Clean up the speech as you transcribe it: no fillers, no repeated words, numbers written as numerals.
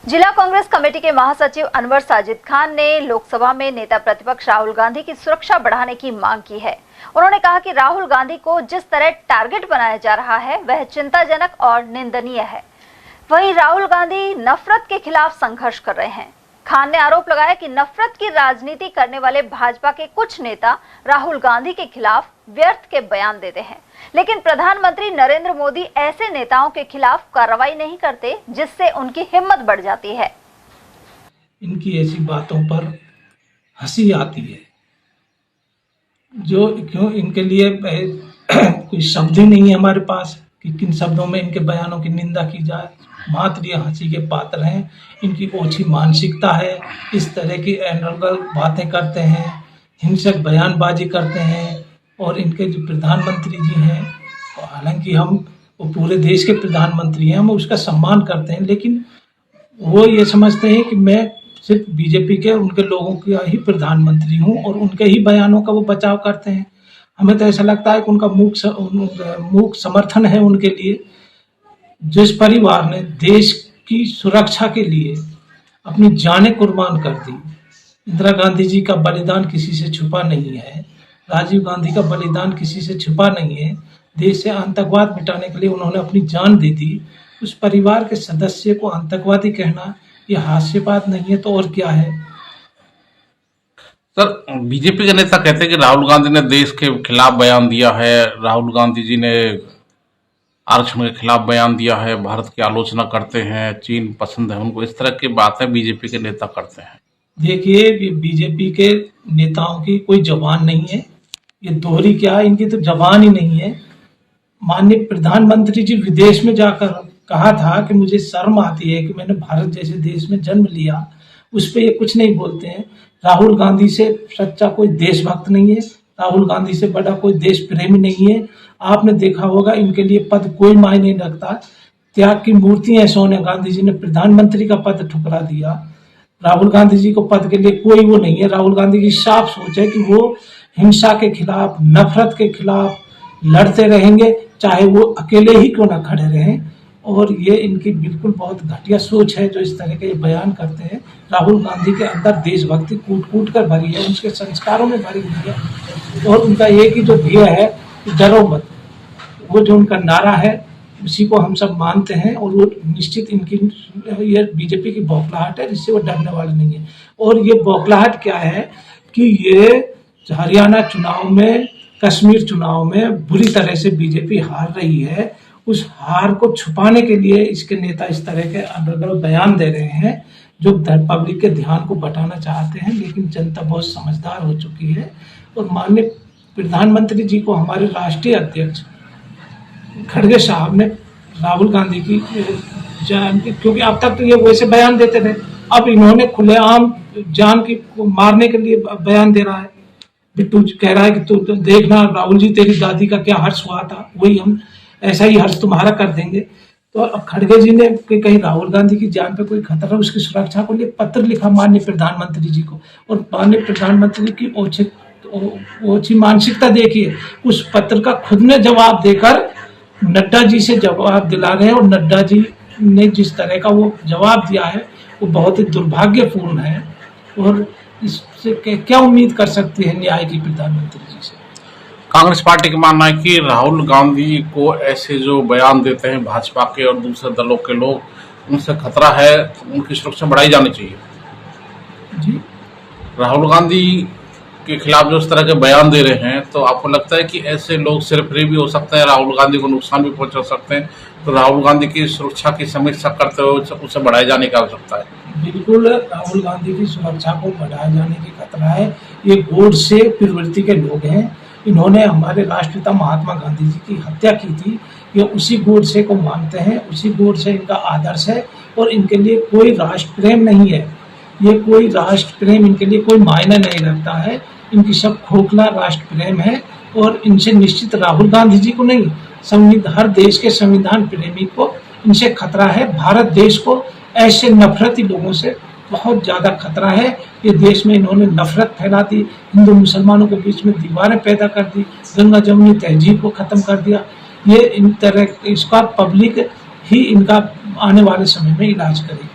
जिला कांग्रेस कमेटी के महासचिव अनवर साजिद खान ने लोकसभा में नेता प्रतिपक्ष राहुल गांधी की सुरक्षा बढ़ाने की मांग की है। उन्होंने कहा कि राहुल गांधी को जिस तरह टारगेट बनाया जा रहा है वह चिंताजनक और निंदनीय है। वहीं राहुल गांधी नफरत के खिलाफ संघर्ष कर रहे हैं। खान ने आरोप लगाया कि नफरत की राजनीति करने वाले भाजपा के कुछ नेता राहुल गांधी के खिलाफ व्यर्थ के बयान देते हैं, लेकिन प्रधानमंत्री नरेंद्र मोदी ऐसे नेताओं के खिलाफ कार्रवाई नहीं करते, जिससे उनकी हिम्मत बढ़ जाती है। इनकी ऐसी बातों पर हंसी आती है, जो क्यों इनके लिए कोई शब्द ही नहीं है हमारे पास कि किन शब्दों में इनके बयानों की निंदा की जाए। मात्र ये हंसी के पात्र हैं। इनकी ओछी मानसिकता है, इस तरह की एनर्गल बातें करते हैं, हिंसक बयानबाजी करते हैं। और इनके जो प्रधानमंत्री जी हैं, हालांकि हम वो पूरे देश के प्रधानमंत्री हैं, हम उसका सम्मान करते हैं, लेकिन वो ये समझते हैं कि मैं सिर्फ बीजेपी के उनके लोगों का ही प्रधानमंत्री हूँ और उनके ही बयानों का वो बचाव करते हैं। हमें तो ऐसा लगता है कि उनका मूक समर्थन है उनके लिए। जिस परिवार ने देश की सुरक्षा के लिए अपनी जानें कुर्बान कर दी, इंदिरा गांधी जी का बलिदान किसी से छुपा नहीं है, राजीव गांधी का बलिदान किसी से छुपा नहीं है। देश से आतंकवाद मिटाने के लिए उन्होंने अपनी जान दे दी। उस परिवार के सदस्य को आतंकवादी कहना यह हास्यास्पद नहीं है तो और क्या है। सर, बीजेपी के नेता कहते हैं कि राहुल गांधी ने देश के खिलाफ बयान दिया है, राहुल गांधी जी ने आरक्षण के खिलाफ बयान दिया है, भारत की आलोचना करते हैं, चीन पसंद है उनको, इस तरह की बातें बीजेपी के नेता करते हैं। देखिए, बीजेपी के नेताओं की कोई जबान नहीं है, ये दोहरी क्या है, इनकी तो जबान ही नहीं है। माननीय प्रधानमंत्री जी विदेश में जाकर कहा था कि मुझे शर्म आती है कि मैंने भारत जैसे देश में जन्म लिया, उस पर ये कुछ नहीं बोलते हैं। राहुल गांधी से सच्चा कोई देशभक्त नहीं है, राहुल गांधी से बड़ा कोई देश प्रेमी नहीं है। आपने देखा होगा इनके लिए पद कोई मायने नहीं रखता। त्याग की मूर्ति है सोनिया गांधी जी ने प्रधानमंत्री का पद ठुकरा दिया। राहुल गांधी जी को पद के लिए कोई वो नहीं है। राहुल गांधी की साफ सोच है कि वो हिंसा के खिलाफ, नफरत के खिलाफ लड़ते रहेंगे, चाहे वो अकेले ही क्यों ना खड़े रहें। और ये इनकी बिल्कुल बहुत घटिया सोच है जो इस तरह के बयान करते हैं। राहुल गांधी के अंदर देशभक्ति कूट कूट कर भरी है, उनके संस्कारों में भरी हुई है। और उनका एक ही जो ध्येय है, डरो मत, वो जो उनका नारा है उसी को हम सब मानते हैं। और वो निश्चित इनकी ये बीजेपी की बौखलाहट है, जिससे वो डरने वाले नहीं है। और ये बौखलाहट क्या है कि ये हरियाणा चुनाव में, कश्मीर चुनाव में बुरी तरह से बीजेपी हार रही है। उस हार को छुपाने के लिए इसके नेता इस तरह के अनर्गल बयान दे रहे हैं जो पब्लिक के ध्यान को बटाना चाहते हैं। लेकिन जनता बहुत समझदार हो चुकी है। और माननीय प्रधानमंत्री जी को हमारे राष्ट्रीय अध्यक्ष खड़गे साहब ने राहुल गांधी की क्योंकि अब तक तो ये वैसे बयान देते थे, अब इन्होंने खुलेआम जान की मारने के लिए बयान दे रहा है। बिट्टू कह रहा है कि तू तो देखना राहुल जी, तेरी दादी का क्या हर्ष हुआ था, वही हम ऐसा ही हर्ष तुम्हारा कर देंगे। तो अब खड़गे जी ने कि कहीं राहुल गांधी की जान पे कोई खतरा, उसकी सुरक्षा को लिए पत्र लिखा माननीय प्रधानमंत्री जी को। और माननीय प्रधानमंत्री की ओछी मानसिकता देखिए, उस पत्र का खुद ने जवाब देकर नड्डा जी से जवाब दिला रहे हैं। और नड्डा जी ने जिस तरह का वो जवाब दिया है वो बहुत ही दुर्भाग्यपूर्ण है। और इससे क्या उम्मीद कर सकती है न्याय की प्रधानमंत्री जी से। कांग्रेस पार्टी का मानना है कि राहुल गांधी को ऐसे जो बयान देते हैं भाजपा के और दूसरे दलों के लोग, उनसे खतरा है, उनकी सुरक्षा बढ़ाई जानी चाहिए। जी, राहुल गांधी के खिलाफ जो इस तरह के बयान दे रहे हैं, तो आपको लगता है कि ऐसे लोग सिरफिरी भी हो सकते हैं, राहुल गांधी को नुकसान भी पहुंचा सकते हैं, तो राहुल गांधी की सुरक्षा की समीक्षा करते हुए उसे बढ़ाए जाने की आवश्यकता है। बिल्कुल, राहुल गांधी की सुरक्षा को बढ़ाए जाने की खतरा है। ये गूढ़ से प्रवृत्ति के लोग हैं। इन्होंने हमारे राष्ट्रपिता महात्मा गांधी जी की हत्या की थी। ये उसी गूढ़ से को मानते हैं, उसी गूढ़ से इनका आदर्श है। और इनके लिए कोई राष्ट्र प्रेम नहीं है। ये कोई राष्ट्र प्रेम इनके लिए कोई मायने नहीं रखता है। इनकी सब खोखला राष्ट्र प्रेम है। और इनसे निश्चित राहुल गांधी जी को नहीं, हर देश के संविधान प्रेमी को इनसे खतरा है। भारत देश को ऐसे नफरती लोगों से बहुत ज़्यादा खतरा है। ये देश में इन्होंने नफरत फैला दी, हिंदू मुसलमानों के बीच में दीवारें पैदा कर दी, गंगा जमुनी तहजीब को ख़त्म कर दिया। ये इन तरह इसका पब्लिक ही इनका आने वाले समय में इलाज करेगी।